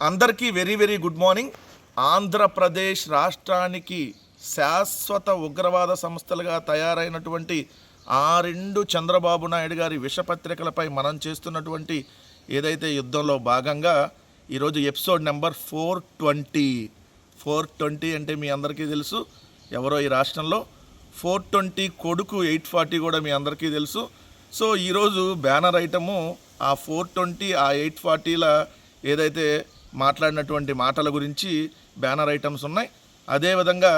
అందరికీ very very good morning. Andhra Pradesh రాష్ట్రానికి శాశ్వత ఉగ్రవాద సంస్థలుగా తయారైనటువంటి ఆ రెండు చంద్రబాబు నాయుడు గారి విషపత్రికలపై మనం చేస్తున్నటువంటి ఏదైతే యుద్ధంలో భాగంగా ఈరోజు ఎపిసోడ్ నెంబర్ 420 అంటే మీ అందరికీ తెలుసు ఎవరో ఈ రాష్ట్రంలో. 420 కొడుకు 840 కూడా మీ అందరికీ తెలుసు. సో ఈరోజు బ్యానర్ ఐటము ఆ 420 ఆ 840ల ఏదైతే మాట్లాడినటువంటి మాటల గురించి బ్యానర్ ఐటమ్స్ ఉన్నాయి. అదేవిధంగా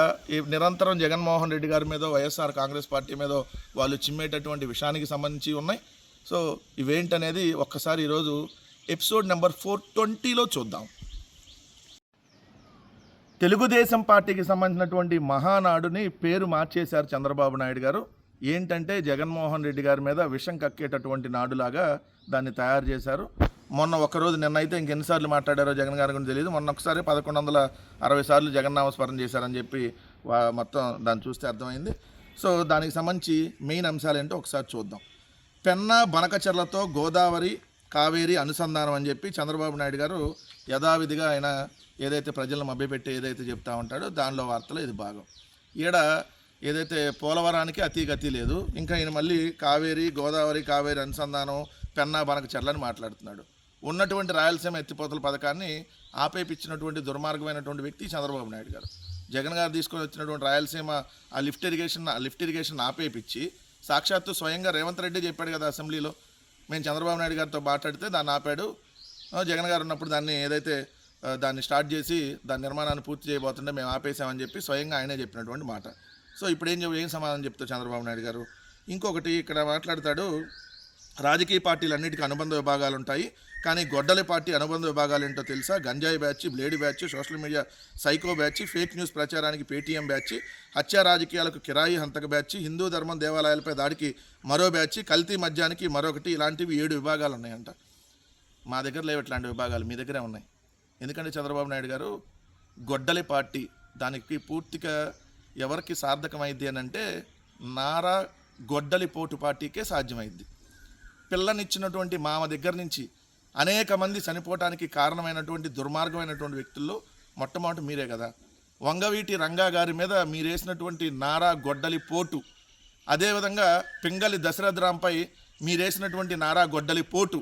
నిరంతరం జగన్మోహన్ రెడ్డి గారి మీద వైఎస్ఆర్ కాంగ్రెస్ పార్టీ మీద వాళ్ళు చిమ్మేటటువంటి విషయానికి సంబంధించి ఉన్నాయి. సో ఇవేంటనేది ఒక్కసారి ఈరోజు ఎపిసోడ్ నెంబర్ 420లో చూద్దాం. తెలుగుదేశం పార్టీకి సంబంధించినటువంటి మహానాడుని పేరు మార్చేశారు చంద్రబాబు నాయుడు గారు. ఏంటంటే జగన్మోహన్ రెడ్డి గారి మీద విషం కక్కేటటువంటి నాడులాగా దాన్ని తయారు చేశారు. మొన్న ఒక్కరోజు నిన్నైతే ఇంకెన్నిసార్లు మాట్లాడారో జగన్ గారి గురించి తెలియదు. మొన్న ఒకసారి 1160 సార్లు జగన్నామస్మరణ చేశారని చెప్పి మొత్తం దాన్ని చూస్తే అర్థమైంది. సో దానికి సంబంధించి మెయిన్ అంశాలు ఏంటో ఒకసారి చూద్దాం. పెన్నా బనకచెర్లతో గోదావరి కావేరి అనుసంధానం అని చెప్పి చంద్రబాబు నాయుడు గారు యథావిధిగా ఆయన ఏదైతే ప్రజలను మభ్యపెట్టి ఏదైతే చెప్తా ఉంటాడో దానిలో వార్తలో ఇది భాగం. ఈడ ఏదైతే పోలవరానికి అతి లేదు, ఇంకా ఈయన మళ్ళీ గోదావరి కావేరి అనుసంధానం పెన్నా బనకచెర్లని మాట్లాడుతున్నాడు. ఉన్నటువంటి రాయలసీమ ఎత్తిపోతల పథకాన్ని ఆపేపించినటువంటి దుర్మార్గమైనటువంటి వ్యక్తి చంద్రబాబు నాయుడు గారు. జగన్ గారు తీసుకొని వచ్చినటువంటి రాయలసీమ ఆ లిఫ్ట్ ఇరిగేషన్ ఆపేపించి సాక్షాత్తు స్వయంగా రేవంత్ రెడ్డి చెప్పాడు కదా అసెంబ్లీలో, మేము చంద్రబాబు నాయుడు గారితో మాట్లాడితే దాన్ని ఆపాడు. జగన్ గారు ఉన్నప్పుడు దాన్ని స్టార్ట్ చేసి దాని నిర్మాణాన్ని పూర్తి చేయబోతుంటే మేము ఆపేసామని చెప్పి స్వయంగా ఆయనే చెప్పినటువంటి మాట. సో ఇప్పుడు ఏం సమాధానం చెప్తారు చంద్రబాబు నాయుడు గారు? ఇంకొకటి ఇక్కడ మాట్లాడతాడు, రాజకీయ పార్టీలన్నిటికీ అనుబంధ విభాగాలు ఉంటాయి, కానీ గొడ్డలి పార్టీ అనుబంధ విభాగాలు ఏంటో తెలుసా? గంజాయి batch, blade batch, social media psycho batch, fake news ప్రచారానికి పేటీఎం బ్యాచ్, హత్యా రాజకీయాలకు కిరాయి హంతక బ్యాచ్, హిందూ ధర్మం దేవాలయాలపై దాడికి మరో బ్యాచ్, కల్తీ మద్యానికి మరొకటి, ఇలాంటివి 7 విభాగాలు ఉన్నాయంట. మా దగ్గర లేవు ఇట్లాంటి విభాగాలు, మీ దగ్గరే ఉన్నాయి. ఎందుకంటే చంద్రబాబు నాయుడు గారు గొడ్డలి పార్టీ దానికి పూర్తిగా ఎవరికి సార్థకమైద్ది అని అంటే నారా గొడ్డలి పోటు పార్టీకే సాధ్యమైద్ది. పిల్లనిచ్చినటువంటి మామ దగ్గర నుంచి అనేక మంది చనిపోవటానికి కారణమైనటువంటి దుర్మార్గమైనటువంటి వ్యక్తుల్లో మొట్టమొదటి మీరే కదా. వంగవీటి రంగా గారి మీద మీరేసినటువంటి నారా గొడ్డలి పోటు, అదేవిధంగా పింగళి దశరథరాంపై మీరేసినటువంటి నారా గొడ్డలి పోటు,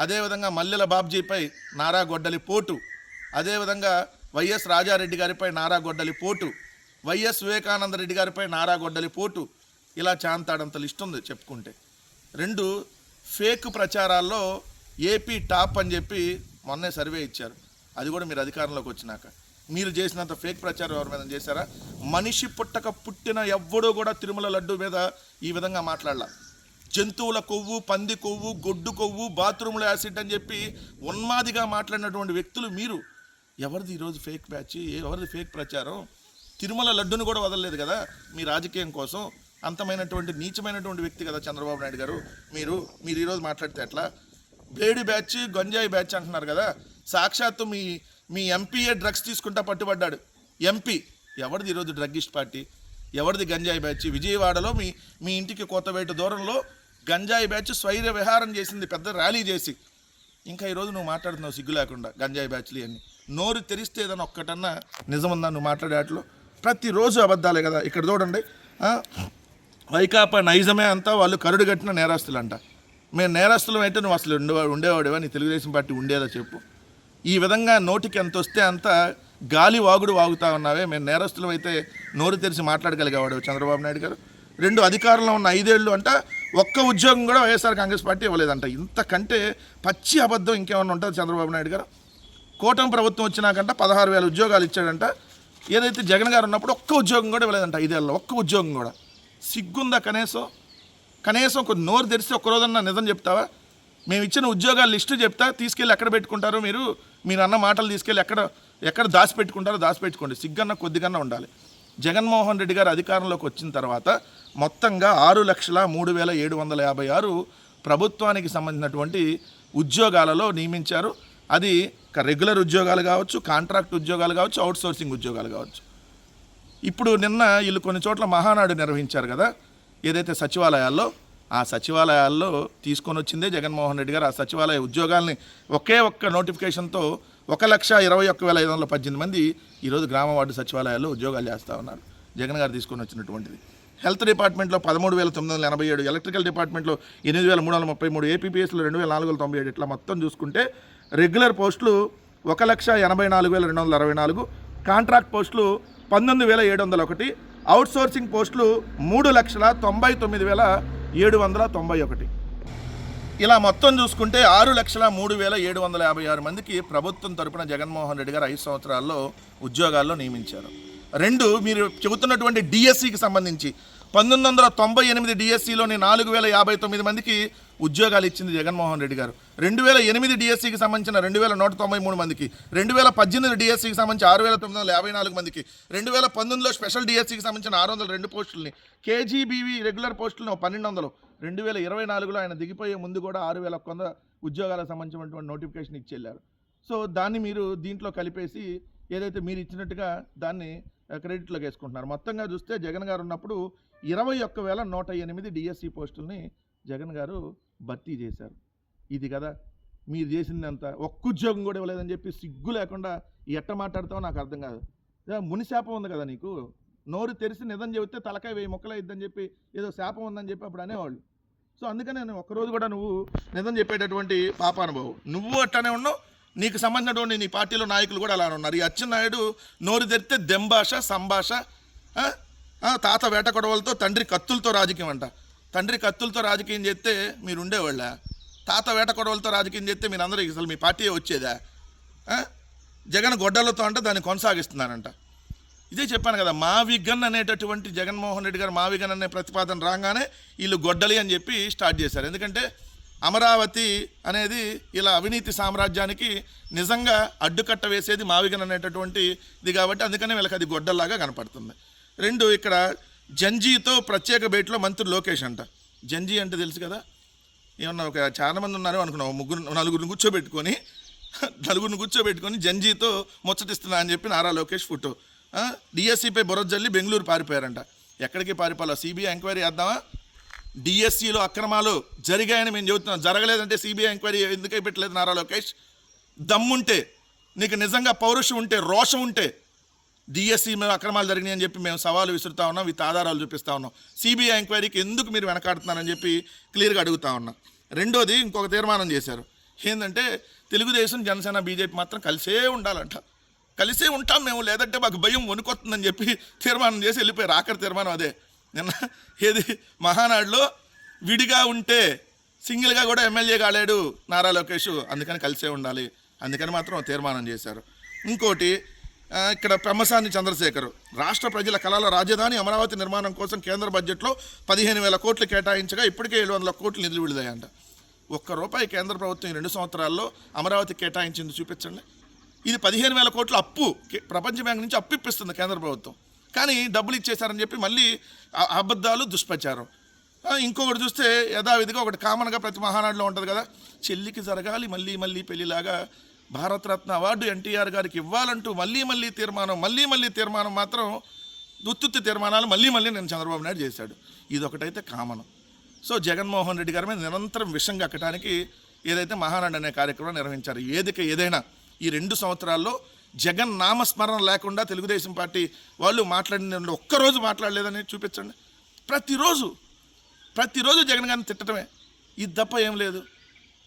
అదేవిధంగా మల్లెల బాబ్జీపై నారా గొడ్డలి పోటు, అదేవిధంగా వైఎస్ రాజారెడ్డి గారిపై నారా గొడ్డలి పోటు, వైఎస్ వివేకానంద రెడ్డి గారిపై నారా గొడ్డలి పోటు, ఇలా చాంతాడంత లిస్ట్ ఉంది చెప్పుకుంటే. 2 ఫేక్ ప్రచారాల్లో ఏపీ టాప్ అని చెప్పి మొన్నే సర్వే ఇచ్చారు. అది కూడా మీరు అధికారంలోకి వచ్చినాక. మీరు చేసినంత ఫేక్ ప్రచారం ఎవరి మీద చేశారా? మనిషి పుట్టిన ఎవ్వడూ కూడా తిరుమల లడ్డు మీద ఈ విధంగా మాట్లాడాల. జంతువుల కొవ్వు, పంది కొవ్వు, గొడ్డు కొవ్వు, బాత్రూంలో యాసిడ్ అని చెప్పి ఉన్మాదిగా మాట్లాడినటువంటి వ్యక్తులు మీరు. ఎవరిది ఈరోజు ఫేక్ బ్యాచ్, ఎవరిది ఫేక్ ప్రచారం? తిరుమల లడ్డును కూడా వదలలేదు కదా మీ రాజకీయం కోసం. అంతమైనటువంటి నీచమైనటువంటి వ్యక్తి కదా చంద్రబాబు నాయుడు గారు. మీరు ఈరోజు మాట్లాడితే ఎట్లా? బ్లేడ్ బ్యాచ్, గంజాయి బ్యాచ్ అంటున్నారు కదా. సాక్షాత్తు మీ ఎంపీఏ డ్రగ్స్ తీసుకుంటా పట్టుబడ్డాడు. ఎంపీ ఎవరిది ఈరోజు డ్రగ్గిస్ట్ పార్టీ? ఎవరిది గంజాయి బ్యాచ్? విజయవాడలో మీ ఇంటికి కొత్తవేట దూరంలో గంజాయి బ్యాచ్ స్వైర విహారం చేసింది, పెద్ద ర్యాలీ చేసి. ఇంకా ఈరోజు నువ్వు మాట్లాడుతున్నావు సిగ్గు లేకుండా గంజాయి బ్యాచ్లు అన్నీ. నోరు తెరిస్తే ఏదైనా ఒక్కటన్నా నిజముందా నువ్వు మాట్లాడేట్లు? ప్రతిరోజు అబద్ధాలే కదా. ఇక్కడ చూడండి, వైకాపా నైజమే అంతా వాళ్ళు కరుడు కట్టిన నేరస్తులు అంట. మేము నేరస్తులం అయితే నువ్వు అసలు ఉండేవాడివా? నీ తెలుగుదేశం పార్టీ ఉండేదా చెప్పు? ఈ విధంగా నోటికి ఎంత వస్తే అంత గాలి వాగుడు వాగుతా ఉన్నావే. మేము నేరస్తులం అయితే నోరు తెరిచి మాట్లాడగలిగేవాడు చంద్రబాబు నాయుడు గారు. 2 అధికారంలో ఉన్న 5 ఏళ్ళు అంట ఒక్క ఉద్యోగం కూడా వైఎస్ఆర్ కాంగ్రెస్ పార్టీ ఇవ్వలేదంట. ఇంతకంటే పచ్చి అబద్ధం ఇంకేమన్నా ఉంటుంది చంద్రబాబు నాయుడు గారు? కూటమి ప్రభుత్వం వచ్చినాకంట 16,000 ఉద్యోగాలు ఇచ్చాడంట. ఏదైతే జగన్ గారు ఉన్నప్పుడు ఒక్క ఉద్యోగం కూడా ఇవ్వలేదంట 5 ఏళ్ళలో, ఒక్క ఉద్యోగం కూడా. సిగ్గుందా కనీసం కొన్ని నోరు తెరిస్తే ఒక్కరోజన్నా నిజం చెప్తావా? మేము ఇచ్చిన ఉద్యోగాల లిస్టు చెప్తా, తీసుకెళ్ళి ఎక్కడ పెట్టుకుంటారు మీరు అన్న మాటలు తీసుకెళ్ళి ఎక్కడ దాచిపెట్టుకోండి. సిగ్గన్న కొద్దిగన్నా ఉండాలి. జగన్మోహన్ రెడ్డి గారు అధికారంలోకి వచ్చిన తర్వాత మొత్తంగా 6,03,756 ప్రభుత్వానికి సంబంధించినటువంటి ఉద్యోగాలలో నియమించారు. అది రెగ్యులర్ ఉద్యోగాలు కావచ్చు, కాంట్రాక్ట్ ఉద్యోగాలు కావచ్చు, అవుట్సోర్సింగ్ ఉద్యోగాలు కావచ్చు. ఇప్పుడు నిన్న వీళ్ళు కొన్ని చోట్ల మహానాడు నిర్వహించారు కదా, ఏదైతే సచివాలయాల్లో ఆ సచివాలయాల్లో తీసుకొని వచ్చిందే జగన్మోహన్ రెడ్డి గారు. ఆ సచివాలయ ఉద్యోగాల్ని ఒకే ఒక్క నోటిఫికేషన్తో 1,21,518 మంది ఈరోజు గ్రామ వార్డు సచివాలయాల్లో ఉద్యోగాలు చేస్తూ ఉన్నారు. జగన్ గారు తీసుకొని వచ్చినటువంటిది. హెల్త్ డిపార్ట్మెంట్లో 13,987, ఎలక్ట్రికల్ డిపార్ట్మెంట్లో 8,333, ఏపీపీఎస్లో 2,497. ఇట్లా మొత్తం చూసుకుంటే రెగ్యులర్ పోస్టులు 1,84,264, కాంట్రాక్ట్ పోస్టులు 19,701, అవుట్సోర్సింగ్ పోస్టులు 3,99,791. ఇలా మొత్తం చూసుకుంటే 6,03,756 మందికి ప్రభుత్వం తరపున జగన్మోహన్ రెడ్డి గారు 5 సంవత్సరాల్లో ఉద్యోగాల్లో నియమించారు. 2 మీరు చెబుతున్నటువంటి డిఎస్సికి సంబంధించి 1998 డిఎస్సిలోని 4,059 మందికి ఉద్యోగాలు ఇచ్చింది జగన్మోహన్ రెడ్డి గారు. 2008 డిఎస్సికి సంబంధించిన 2,193 మందికి, 2018 డిఎస్సికి సంబంధించి 6,954 మందికి, 2019లో స్పెషల్ డిఎస్సికి సంబంధించిన 602 పోస్టులని, కేజీబీవీ రెగ్యులర్ పోస్టులను 1,200, 2024లో ఆయన దిగిపోయే ముందు కూడా 6,100 ఉద్యోగాలకు సంబంధించినటువంటి నోటిఫికేషన్ ఇచ్చి వెళ్ళారు. సో దాన్ని మీరు దీంట్లో కలిపేసి ఏదైతే మీరు ఇచ్చినట్టుగా దాన్ని క్రెడిట్లోకి వేసుకుంటున్నారు. మొత్తంగా చూస్తే జగన్ గారు ఉన్నప్పుడు 21,108 డిఎస్సి పోస్టుల్ని జగన్ గారు భర్తీ చేశారు. ఇది కదా మీరు చేసిందంత. ఒక్క ఉద్యోగం కూడా ఇవ్వలేదని చెప్పి సిగ్గు లేకుండా ఎట్ట మాట్లాడతావో నాకు అర్థం కాదు. మునిశాపం ఉంది కదా నీకు, నోరు తెరిచి నిజం చెబితే తలకాయ 1000 ముక్కలు ఇద్దని చెప్పి ఏదో శాపం ఉందని చెప్పి అప్పుడు అనేవాళ్ళు. సో అందుకనే నేను ఒక్కరోజు కూడా నువ్వు నిజం చెప్పేటటువంటి పాపానుభవం. నువ్వు అట్లానే ఉన్నావు, నీకు సంబంధించినటువంటి నీ పార్టీలో నాయకులు కూడా అలానే ఉన్నారు. ఈ అచ్చెన్నాయుడు నోరు తెరిస్తే దెంభాష, సంభాష, తాత వేట కొడవలతో తండ్రి కత్తులతో రాజకీయం అంట. తండ్రి కత్తులతో రాజకీయం చేస్తే మీరు ఉండేవాళ్ళ? తాత వేట కొడవలతో రాజకీయం చేస్తే మీరు అందరూ అసలు మీ పార్టీ వచ్చేదా? జగన్ గొడ్డలతో అంటే దాన్ని కొనసాగిస్తున్నానంట. ఇదే చెప్పాను కదా, మావిగన్ అనేటటువంటి జగన్మోహన్ రెడ్డి గారు మావిగన్ అనే ప్రతిపాదన రాగానే వీళ్ళు గొడ్డలి అని చెప్పి స్టార్ట్ చేశారు. ఎందుకంటే అమరావతి అనేది ఇలా అవినీతి సామ్రాజ్యానికి నిజంగా అడ్డుకట్ట వేసేది మావిగన్ అనేటటువంటి ఇది కాబట్టి అందుకనే వీళ్ళకి అది గొడ్డల్లాగా కనపడుతుంది. 2 ఇక్కడ జంజీతో ప్రత్యేక భేటీలో మంత్రి లోకేష్ అంట. జంజీ అంటే తెలుసు కదా, ఏమన్నా ఒక చాలా మంది ఉన్నారు అనుకున్నాం, నలుగురిని కూర్చోబెట్టుకొని జంజీతో ముచ్చటిస్తున్నా అని చెప్పి నారా లోకేష్ ఫోటో. డిఎస్సిపై బురద జల్లి బెంగళూరు పారిపోయారంట. ఎక్కడికి పారిపోవాలో? సిబిఐ ఎంక్వైరీ చేద్దామా? డిఎస్సిలో అక్రమాలు జరిగాయని మేము చెబుతున్నాం. జరగలేదంటే సిబిఐ ఎంక్వైరీ ఎందుకై పెట్టలేదు నారా లోకేష్? దమ్ముంటే, నీకు నిజంగా పౌరుషం ఉంటే, రోషం ఉంటే డిఎస్సి మేము అక్రమాలు జరిగినాయి అని చెప్పి మేము సవాలు విసురుతా ఉన్నాం, విత్ ఆధారాలు చూపిస్తూ ఉన్నాం. సిబిఐ ఎంక్వైరీకి ఎందుకు మీరు వెనకాడుతున్నారని చెప్పి క్లియర్గా అడుగుతా ఉన్నాం. 2వది ఇంకొక తీర్మానం చేశారు. ఏంటంటే తెలుగుదేశం, జనసేన, బీజేపీ మాత్రం కలిసే ఉండాలంట. కలిసే ఉంటాం మేము, లేదంటే మాకు భయం వణుకొస్తుందని చెప్పి తీర్మానం చేసి వెళ్ళిపోయారు. ఆఖరి తీర్మానం అదే. నిన్న ఏది మహానాడులో విడిగా ఉంటే సింగిల్గా కూడా ఎమ్మెల్యే కాలేడు నారా లోకేష్, అందుకని కలిసే ఉండాలి, అందుకని మాత్రం తీర్మానం చేశారు. ఇంకోటి ఇక్కడ పెమ్మసాని చంద్రశేఖర్, రాష్ట్ర ప్రజల కళల రాజధాని అమరావతి నిర్మాణం కోసం కేంద్ర బడ్జెట్లో 15,000 కోట్లు కేటాయించగా ఇప్పటికే 700 కోట్లు నిధులు విడుదలయ్యాయంట. ₹1 కేంద్ర ప్రభుత్వం ఈ 2 సంవత్సరాల్లో అమరావతి కేటాయించింది చూపించండి. ఇది 15,000 కోట్ల అప్పు ప్రపంచ బ్యాంక్ నుంచి అప్పు ఇప్పిస్తుంది కేంద్ర ప్రభుత్వం, కానీ డబ్బులు ఇచ్చేశారని చెప్పి మళ్ళీ అబద్ధాలు, దుష్ప్రచారం. ఇంకొకటి చూస్తే యథావిధిగా ఒకటి కామన్గా ప్రతి మహానాడులో ఉంటుంది కదా, చెల్లికి జరగాలి మళ్ళీ పెళ్లిలాగా భారతరత్న అవార్డు ఎన్టీఆర్ గారికి ఇవ్వాలంటూ మళ్ళీ తీర్మానం మాత్రం ఉత్తుత్తి తీర్మానాలు మళ్ళీ నేను చంద్రబాబు నాయుడు చేశాడు. ఇదొకటైతే కామన్. సో జగన్మోహన్ రెడ్డి గారి మీద నిరంతరం విషం కక్కడానికి ఏదైతే మహానాడు అనే కార్యక్రమం నిర్వహించారు. ఏదైనా ఈ 2 సంవత్సరాల్లో జగన్ నామస్మరణ లేకుండా తెలుగుదేశం పార్టీ వాళ్ళు మాట్లాడిన ఒక్కరోజు మాట్లాడలేదని చూపించండి. ప్రతిరోజు జగన్ గారిని తిట్టడమే, ఇది తప్ప ఏం లేదు.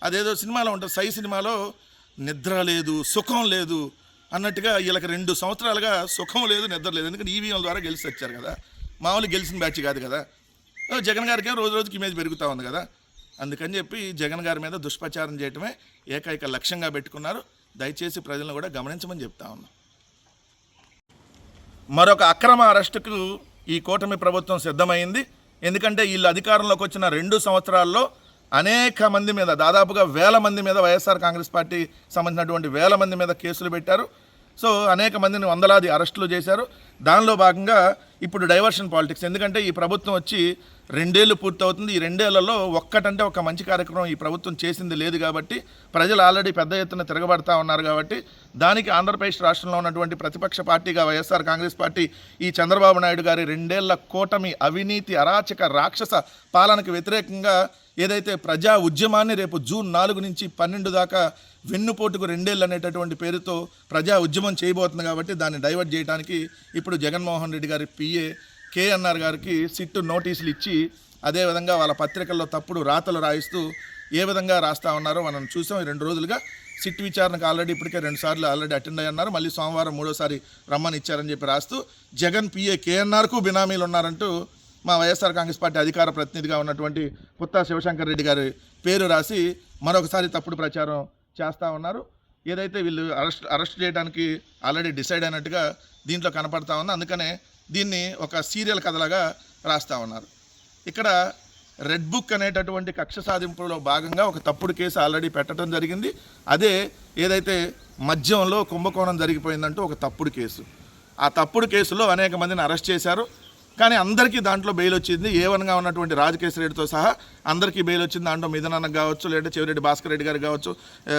అదేదో సినిమాలో ఉంటుంది, సై సినిమాలో నిద్ర లేదు, సుఖం లేదు అన్నట్టుగా వీళ్ళకి 2 సంవత్సరాలుగా సుఖం లేదు, నిద్ర లేదు. ఎందుకంటే ఈవీఎం ద్వారా గెలిచి వచ్చారు కదా, మామూలు గెలిచిన బ్యాచ్ కాదు కదా. జగన్ గారికి రోజుకి ఇమేజ్ పెరుగుతూ ఉంది కదా, అందుకని చెప్పి జగన్ గారి మీద దుష్ప్రచారం చేయటమే ఏకైక లక్ష్యంగా పెట్టుకున్నారు. దయచేసి ప్రజలను కూడా గమనించమని చెప్తా ఉన్నాం. మరొక అక్రమ అరెస్టుకు ఈ కూటమి ప్రభుత్వం సిద్ధమైంది. ఎందుకంటే వీళ్ళు అధికారంలోకి వచ్చిన 2 సంవత్సరాల్లో అనేక మంది మీద, దాదాపుగా 1000 మంది మీద, వైఎస్ఆర్ కాంగ్రెస్ పార్టీ సంబంధించినటువంటి 1000 మంది మీద కేసులు పెట్టారు. సో అనేక మందిని వందలాది అరెస్టులు చేశారు. దానిలో భాగంగా ఇప్పుడు డైవర్షన్ పాలిటిక్స్. ఎందుకంటే ఈ ప్రభుత్వం వచ్చి 2 ఏళ్ళు పూర్తవుతుంది. ఈ 2 ఏళ్లలో ఒక్కటంటే ఒక మంచి కార్యక్రమం ఈ ప్రభుత్వం చేసింది లేదు కాబట్టి ప్రజలు ఆల్రెడీ పెద్ద ఎత్తున తిరగబడతా ఉన్నారు కాబట్టి దానికి ఆంధ్రప్రదేశ్ రాష్ట్రంలో ఉన్నటువంటి ప్రతిపక్ష పార్టీగా వైఎస్ఆర్ కాంగ్రెస్ పార్టీ ఈ చంద్రబాబు నాయుడు గారి 2 ఏళ్ల కూటమి అవినీతి అరాచక రాక్షస పాలనకు వ్యతిరేకంగా ఏదైతే ప్రజా ఉద్యమాన్ని రేపు జూన్ 4 నుంచి 12 దాకా వెన్నుపోటుకు 2 ఏళ్ళు అనేటటువంటి పేరుతో ప్రజా ఉద్యమం చేయబోతుంది కాబట్టి దాన్ని డైవర్ట్ చేయడానికి ఇప్పుడు జగన్మోహన్ రెడ్డి గారి పిఏ కేఎన్ఆర్ గారికి సిట్టు నోటీసులు ఇచ్చి అదేవిధంగా వాళ్ళ పత్రికల్లో తప్పుడు రాతలు రాయిస్తూ ఏ విధంగా రాస్తా ఉన్నారో మనం చూసాం. ఈ 2 రోజులుగా సిట్ విచారణకు ఆల్రెడీ ఇప్పటికే 2 సార్లు ఆల్రెడీ అటెండ్ అయ్యి ఉన్నారు. మళ్ళీ సోమవారం 3వసారి రమ్మని ఇచ్చారని చెప్పి రాస్తూ జగన్ పిఏ కేఎన్ఆర్కు బినామీలు ఉన్నారంటూ మా వైఎస్ఆర్ కాంగ్రెస్ పార్టీ అధికార ప్రతినిధిగా ఉన్నటువంటి పుత్తా శివశంకర్ రెడ్డి గారి పేరు రాసి మరొకసారి తప్పుడు ప్రచారం చేస్తూ ఉన్నారు. ఏదైతే వీళ్ళు అరెస్ట్ చేయడానికి ఆల్రెడీ డిసైడ్ అయినట్టుగా దీంట్లో కనపడతా ఉంది. అందుకనే దీన్ని ఒక సీరియల్ కథలాగా రాస్తూ ఉన్నారు. ఇక్కడ రెడ్ బుక్ అనేటటువంటి కక్ష సాధింపులో భాగంగా ఒక తప్పుడు కేసు ఆల్రెడీ పెట్టడం జరిగింది. అదే ఏదైతే మద్యంలో కుంభకోణం జరిగిపోయిందంటూ ఒక తప్పుడు కేసు. ఆ తప్పుడు కేసులో అనేక మందిని అరెస్ట్ చేశారు. కానీ అందరికీ దాంట్లో బెయిల్ వచ్చింది. ఏవన్గా ఉన్నటువంటి రాజకేశ్వర రెడ్డితో సహా అందరికీ బెయిల్ వచ్చింది. దాంట్లో మిథునన్నకు కావచ్చు, లేదంటే చెవిరెడ్డి భాస్కర్ రెడ్డి గారు కావచ్చు,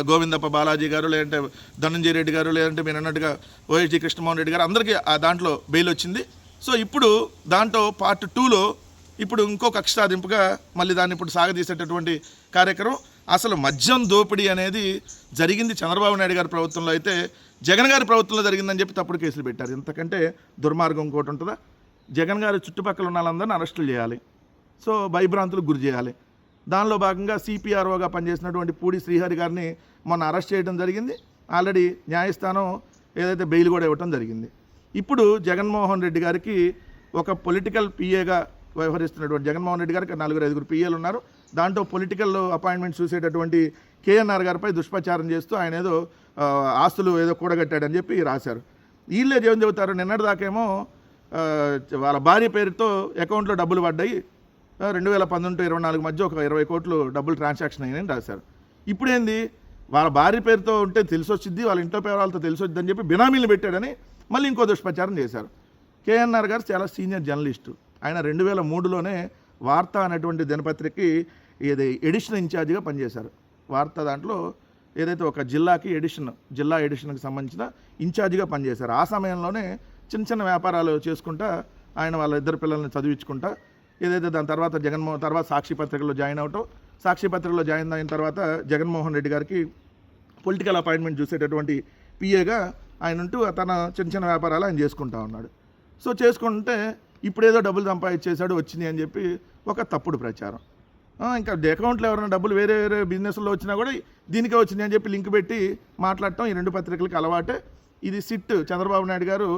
గోవిందప్ప బాలాజీ గారు, లేదంటే ధనంజయ రెడ్డి గారు, లేదంటే మీరు అన్నట్టుగా ఓఎస్డి కృష్ణమోహన్ రెడ్డి గారు అందరికీ ఆ దాంట్లో బెయిల్ వచ్చింది. సో ఇప్పుడు దాంట్లో పార్ట్ 2లో ఇప్పుడు ఇంకో కక్ష సాధింపుగా మళ్ళీ దాన్ని ఇప్పుడు సాగదీసేటటువంటి కార్యక్రమం. అసలు మద్యం దోపిడీ అనేది జరిగింది చంద్రబాబు నాయుడు గారి ప్రభుత్వంలో, అయితే జగన్ గారి ప్రభుత్వంలో జరిగిందని చెప్పి తప్పుడు కేసులు పెట్టారు. ఇంతకంటే దుర్మార్గం ఇంకోటి ఉంటుందా? జగన్ గారి చుట్టుపక్కల ఉన్న వాళ్ళందరినీ అరెస్టులు చేయాలి, సో భయభ్రాంతులకు గురి చేయాలి. దానిలో భాగంగా సిపిఆర్ఓగా పనిచేసినటువంటి పూడి శ్రీహరి గారిని మొన్న అరెస్ట్ చేయడం జరిగింది. ఆల్రెడీ న్యాయస్థానం ఏదైతే బెయిల్ కూడా ఇవ్వటం జరిగింది. ఇప్పుడు జగన్మోహన్ రెడ్డి గారికి ఒక పొలిటికల్ పిఏగా వ్యవహరిస్తున్నటువంటి జగన్మోహన్ రెడ్డి గారికి 4-5 పిఏలు ఉన్నారు. దాంట్లో పొలిటికల్ అపాయింట్మెంట్ చూసేటటువంటి కేఎన్ఆర్ గారిపై దుష్ప్రచారం చేస్తూ ఆయన ఏదో ఆస్తులు ఏదో కూడగట్టాడని చెప్పి రాశారు. వీళ్ళే ఏం చెబుతారు, నిన్నటిదాకేమో వాళ్ళ భార్య పేరుతో అకౌంట్లో డబ్బులు పడ్డాయి, 2019-24 మధ్య ఒక 20 కోట్లు డబ్బులు ట్రాన్సాక్షన్ అయ్యాయని రాశారు. ఇప్పుడేంది, వాళ్ళ భార్య పేరుతో ఉంటే తెలిసి వచ్చింది, వాళ్ళ ఇంట్లో పేరాలతో తెలిసి వచ్చిందని చెప్పి బినామీలు పెట్టాడని మళ్ళీ ఇంకో దుష్ప్రచారం చేశారు. కేఎన్ఆర్ గారు చాలా సీనియర్ జర్నలిస్టు. ఆయన 2003లోనే వార్త అనేటువంటి దినపత్రికకి ఇది ఎడిషన్ ఇన్ఛార్జిగా పనిచేశారు. వార్త దాంట్లో ఏదైతే ఒక జిల్లాకి జిల్లా ఎడిషన్కి సంబంధించిన ఇన్ఛార్జిగా పనిచేశారు. ఆ సమయంలోనే చిన్న చిన్న వ్యాపారాలు చేసుకుంటా ఆయన వాళ్ళ 2 పిల్లల్ని చదివించుకుంటా ఏదైతే దాని తర్వాత సాక్షి పత్రికలో జాయిన్ అవటం, సాక్షి పత్రికలో జాయిన్ అయిన తర్వాత జగన్మోహన్ రెడ్డి గారికి పొలిటికల్ అపాయింట్మెంట్ చూసేటటువంటి పిఏగా ఆయన ఉంటూ తన చిన్న చిన్న వ్యాపారాలు ఆయన చేసుకుంటా ఉన్నాడు. సో చేసుకుంటే ఇప్పుడేదో డబ్బులు సంపాదించేశాడు వచ్చింది అని చెప్పి ఒక తప్పుడు ప్రచారం. ఇంకా అకౌంట్లో ఎవరైనా డబ్బులు వేరే బిజినెస్లో వచ్చినా కూడా దీనికే వచ్చింది అని చెప్పి లింక్ పెట్టి మాట్లాడటం ఈ 2 పత్రికలకి అలవాటే. ఇది సిట్ చంద్రబాబు నాయుడు గారు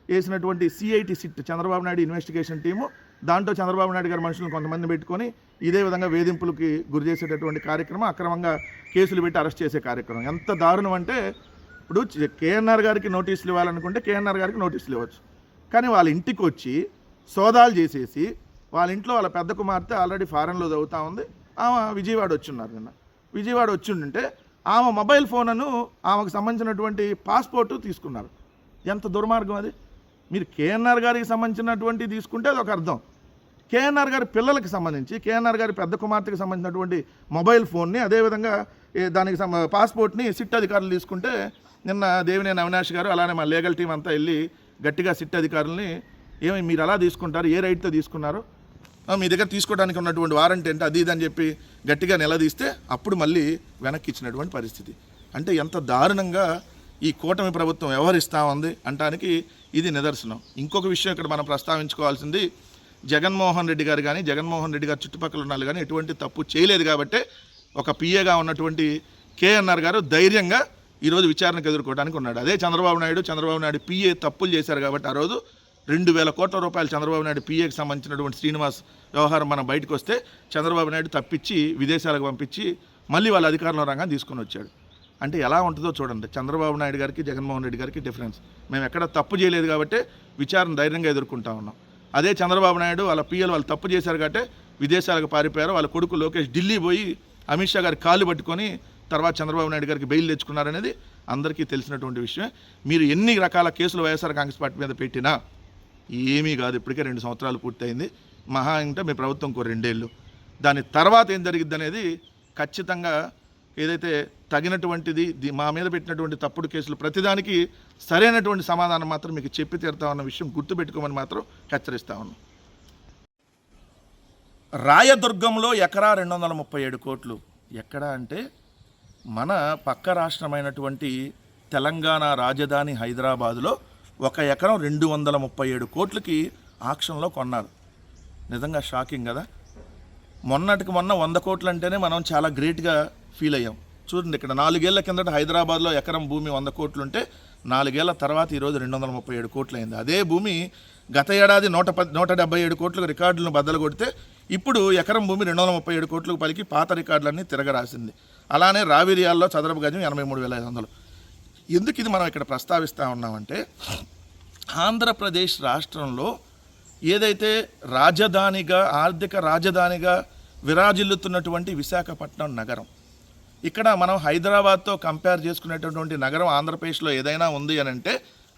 వేసినటువంటి CIT SIT, Chandrababu Naidu investigation team. దాంట్లో చంద్రబాబు నాయుడు గారి మనుషులను కొంతమంది పెట్టుకొని ఇదే విధంగా వేధింపులకి గురి చేసేటటువంటి కార్యక్రమం, అక్రమంగా కేసులు పెట్టి అరెస్ట్ చేసే కార్యక్రమం. ఎంత దారుణం అంటే, ఇప్పుడు కేఎన్ఆర్ గారికి నోటీసులు ఇవ్వాలనుకుంటే కేఎన్ఆర్ గారికి నోటీసులు ఇవ్వచ్చు, కానీ వాళ్ళ ఇంటికి వచ్చి సోదాలు చేసేసి వాళ్ళ ఇంట్లో వాళ్ళ పెద్ద కుమార్తె ఆల్రెడీ ఫారెన్లో చదువుతూ ఉంది, ఆమె విజయవాడ వచ్చున్నారు. నిన్న విజయవాడ వచ్చిండుంటే ఆమె మొబైల్ ఫోన్ను ఆమెకు సంబంధించినటువంటి పాస్పోర్టు తీసుకున్నారు. ఎంత దుర్మార్గం అది! మీరు కేఎన్ఆర్ గారికి సంబంధించినటువంటి తీసుకుంటే అది ఒక అర్థం. కేఎన్ఆర్ గారి పిల్లలకి సంబంధించి కేఎన్ఆర్ గారి పెద్ద కుమార్తెకి సంబంధించినటువంటి మొబైల్ ఫోన్ని, అదేవిధంగా దానికి పాస్పోర్ట్ని సిట్ అధికారులు తీసుకుంటే నిన్న దేవినేని అవినాష్ గారు అలానే మా లీగల్ టీం అంతా వెళ్ళి గట్టిగా సిట్ అధికారులని ఏమి మీరు అలా తీసుకుంటారు, ఏ రైట్తో తీసుకున్నారు, మీ దగ్గర తీసుకోవడానికి ఉన్నటువంటి వారంటీ ఏంటి, అది ఇది అని చెప్పి గట్టిగా నిలదీస్తే అప్పుడు మళ్ళీ వెనక్కి ఇచ్చినటువంటి పరిస్థితి. అంటే ఎంత దారుణంగా ఈ కూటమి ప్రభుత్వం వ్యవహరిస్తూ ఉంది అంటానికి ఇది నిదర్శనం. ఇంకొక విషయం ఇక్కడ మనం ప్రస్తావించుకోవాల్సింది, జగన్మోహన్ రెడ్డి గారు కానీ జగన్మోహన్ రెడ్డి గారు చుట్టుపక్కల ఉన్న వాళ్ళు కానీ ఎటువంటి తప్పు చేయలేదు కాబట్టి ఒక పిఏగా ఉన్నటువంటి కేఎన్ఆర్ గారు ధైర్యంగా ఈరోజు విచారణకు ఎదుర్కోవడానికి ఉన్నాడు. అదే చంద్రబాబు నాయుడు పిఏ తప్పులు చేశారు కాబట్టి ఆ రోజు 2,000 కోట్ల రూపాయలు చంద్రబాబు నాయుడు పిఏకి సంబంధించినటువంటి శ్రీనివాస్ వ్యవహారం మనం బయటకు వస్తే చంద్రబాబు నాయుడు తప్పించి విదేశాలకు పంపించి మళ్ళీ వాళ్ళ అధికారంలో రంగాన్ని తీసుకొని వచ్చాడు. అంటే ఎలా ఉంటుందో చూడండి, చంద్రబాబు నాయుడు గారికి జగన్మోహన్ రెడ్డి గారికి డిఫరెన్స్. మేము ఎక్కడ తప్పు చేయలేదు కాబట్టి విచారణ ధైర్యంగా ఎదుర్కొంటా ఉన్నాం. అదే చంద్రబాబు నాయుడు వాళ్ళ పిఎల్ వాళ్ళు తప్పు చేశారు కాబట్టి విదేశాలకు పారిపోయారు. వాళ్ళ కొడుకు లోకేష్ ఢిల్లీ పోయి అమిత్ షా గారి కాళ్ళు పట్టుకొని తర్వాత చంద్రబాబు నాయుడు గారికి బెయిల్ తెచ్చుకున్నారనేది అందరికీ తెలిసినటువంటి విషయమే. మీరు ఎన్ని రకాల కేసులు వైఎస్ఆర్ కాంగ్రెస్ పార్టీ మీద పెట్టినా ఏమీ కాదు. ఇప్పటికే 2 సంవత్సరాలు పూర్తయింది. మహా అంటే మీ ప్రభుత్వం ఇంకో 2 ఏళ్ళు. దాని తర్వాత ఏం జరిగిద్ది అనేది ఖచ్చితంగా ఏదైతే తగినటువంటిది మా మీద పెట్టినటువంటి తప్పుడు కేసులు ప్రతిదానికి సరైనటువంటి సమాధానం మాత్రం మీకు చెప్పి తీరుతామన్న విషయం గుర్తుపెట్టుకోమని మాత్రం హెచ్చరిస్తా ఉన్నాం. రాయదుర్గంలో ఎకరా 237 కోట్లు. ఎక్కడ అంటే మన పక్క రాష్ట్రమైనటువంటి తెలంగాణ రాజధాని హైదరాబాదులో 1 ఎకరం 237 కోట్లకి ఆక్షన్లో కొన్నారు. నిజంగా షాకింగ్ కదా. మొన్నటికి మొన్న 100 కోట్లు అంటేనే మనం చాలా గ్రేట్గా ఫీల్ అయ్యాం. చూడండి, ఇక్కడ 4 ఏళ్ల కిందట హైదరాబాద్లో ఎకరం భూమి 100 కోట్లు ఉంటే 4 ఏళ్ల తర్వాత ఈరోజు 237 కోట్లు అయింది. అదే భూమి గత ఏడాది 177 కోట్లకు రికార్డులను బద్దలు కొడితే ఇప్పుడు ఎకరం భూమి 237 కోట్లకు పలికి పాత రికార్డులన్నీ తిరగరాసింది. అలానే రావిరియాల్లో చదరపు గజం 83,500. ఎందుకు ఇది మనం ఇక్కడ ప్రస్తావిస్తూ ఉన్నామంటే, ఆంధ్రప్రదేశ్ రాష్ట్రంలో ఏదైతే రాజధానిగా ఆర్థిక రాజధానిగా విరాజిల్లుతున్నటువంటి విశాఖపట్నం నగరం, ఇక్కడ మనం హైదరాబాద్తో కంపేర్ చేసుకునేటటువంటి నగరం ఆంధ్రప్రదేశ్లో ఏదైనా ఉంది అని అంటే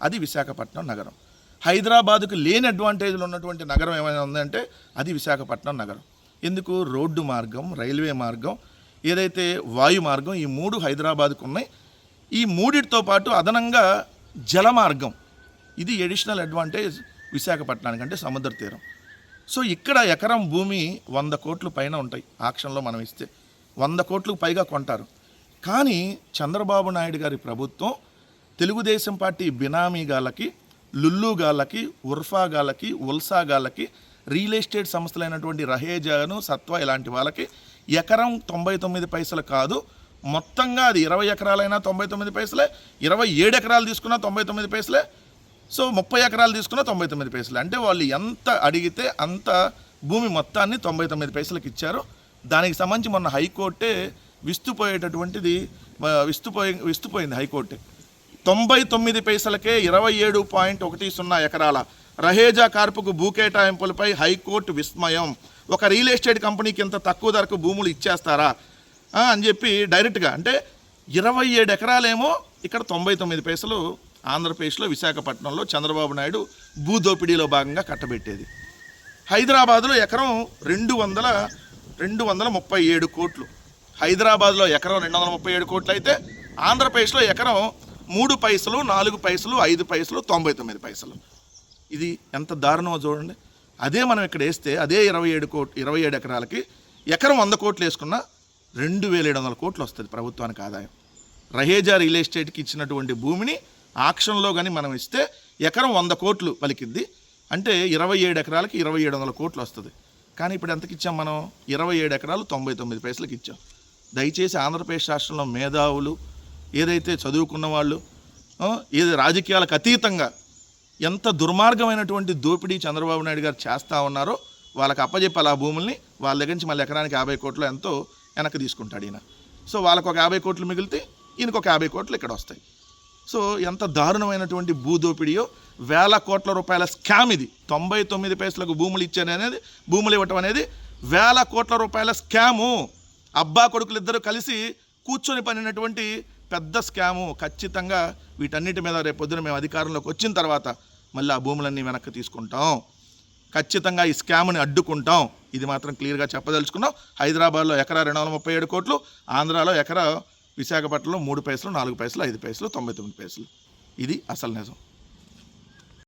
అది విశాఖపట్నం నగరం. హైదరాబాదుకు లేని అడ్వాంటేజ్లు ఉన్నటువంటి నగరం ఏమైనా ఉందంటే అది విశాఖపట్నం నగరం. ఎందుకు? రోడ్డు మార్గం, రైల్వే మార్గం, ఏదైతే వాయు మార్గం, ఈ 3 హైదరాబాద్కు ఉన్నాయి. ఈ 3టితో పాటు అదనంగా జల మార్గం, ఇది ఎడిషనల్ అడ్వాంటేజ్ విశాఖపట్నానికి, అంటే సముద్ర తీరం. సో ఇక్కడ ఎకరం భూమి 100 కోట్ల పైన ఉంటాయి. ఆక్షన్లో మనం ఇస్తే 100 కోట్లకు పైగా కొంటారు. కానీ చంద్రబాబు నాయుడు గారి ప్రభుత్వం తెలుగుదేశం పార్టీ బినామీగాళ్ళకి, లుల్లుగాళ్ళకి, ఉర్ఫాగాళ్ళకి, ఉల్సాగాళ్ళకి, రియల్ ఎస్టేట్ సంస్థలైనటువంటి రహేజాను, సత్వ ఇలాంటి వాళ్ళకి ఎకరం 99 పైసలు కాదు, మొత్తంగా అది 20 ఎకరాలైనా 99 పైసలే, 27 ఎకరాలు తీసుకున్నా 99 పైసలే, సో 30 ఎకరాలు తీసుకున్నా 99 పైసలే. అంటే వాళ్ళు ఎంత అడిగితే అంత భూమి మొత్తాన్ని 99 పైసలకు ఇచ్చారు. దానికి సంబంధించి మొన్న హైకోర్టే విస్తుపోయింది హైకోర్టే. 99 పైసలకే 27.10 ఎకరాల రహేజా కార్పుకు భూ కేటాయింపులపై హైకోర్టు విస్మయం. ఒక రియల్ ఎస్టేట్ కంపెనీకి ఇంత తక్కువ ధరకు భూములు ఇచ్చేస్తారా అని చెప్పి డైరెక్ట్గా, అంటే 27 ఎకరాలేమో ఇక్కడ 99 పైసలు ఆంధ్రప్రదేశ్లో విశాఖపట్నంలో చంద్రబాబు నాయుడు భూదోపిడీలో భాగంగా కట్టబెట్టేది. హైదరాబాద్లో ఎకరం 237 కోట్లు. హైదరాబాద్లో ఎకరం 237 కోట్లు అయితే ఆంధ్రప్రదేశ్లో ఎకరం 3 పైసలు, 4 పైసలు, 5 పైసలు, 99 పైసలు. ఇది ఎంత దారుణమో చూడండి. అదే మనం ఇక్కడ వేస్తే అదే 27 ఎకరాలకి ఎకరం 100 కోట్లు వేసుకున్నా 2,700 కోట్లు వస్తుంది ప్రభుత్వానికి ఆదాయం. రహేజా రియల్ ఎస్టేట్కి ఇచ్చినటువంటి భూమిని ఆక్షన్లో కానీ మనం ఇస్తే ఎకరం 100 కోట్లు పలికిద్ది. అంటే 27 ఎకరాలకి 2,700 కోట్లు వస్తుంది. కానీ ఇప్పుడు ఎంతకి ఇచ్చాం మనం? 27 ఎకరాలు 99 పైసలకి ఇచ్చాం. దయచేసి ఆంధ్రప్రదేశ్ రాష్ట్రంలో మేధావులు, ఏదైతే చదువుకున్న వాళ్ళు, ఏది రాజకీయాలకు అతీతంగా ఎంత దుర్మార్గమైనటువంటి దోపిడీ చంద్రబాబు నాయుడు గారు చేస్తూ ఉన్నారో వాళ్ళకి అప్పచెప్పాలి. ఆ భూముల్ని వాళ్ళ దగ్గర నుంచి మళ్ళీ ఎకరానికి 50 కోట్లు ఎంతో వెనక్కి తీసుకుంటాడు ఈయన. సో వాళ్ళకు ఒక 50 కోట్లు మిగిలితే ఈయనకు ఒక 50 కోట్లు ఇక్కడ వస్తాయి. సో ఎంత దారుణమైనటువంటి భూదోపిడియో, వేల కోట్ల రూపాయల స్కామ్ ఇది. 99 పైసలకు భూములు భూములు ఇవ్వటం అనేది వేల కోట్ల రూపాయల స్కాము. అబ్బా కొడుకులు ఇద్దరు కలిసి కూర్చొని పనినటువంటి పెద్ద స్కాము. ఖచ్చితంగా వీటన్నిటి మీద రేపొద్దున మేము అధికారంలోకి వచ్చిన తర్వాత మళ్ళీ ఆ భూములన్నీ వెనక్కి తీసుకుంటాం. ఖచ్చితంగా ఈ స్కామ్ని అడ్డుకుంటాం. ఇది మాత్రం క్లియర్గా చెప్పదలుచుకున్నాం. హైదరాబాద్లో ఎకరా 237 కోట్లు, ఆంధ్రాలో ఎకరా విశాఖపట్నంలో 3 పైసలు, 4 పైసలు, 5 పైసలు, 99 పైసలు. ఇది అసలు నిజం.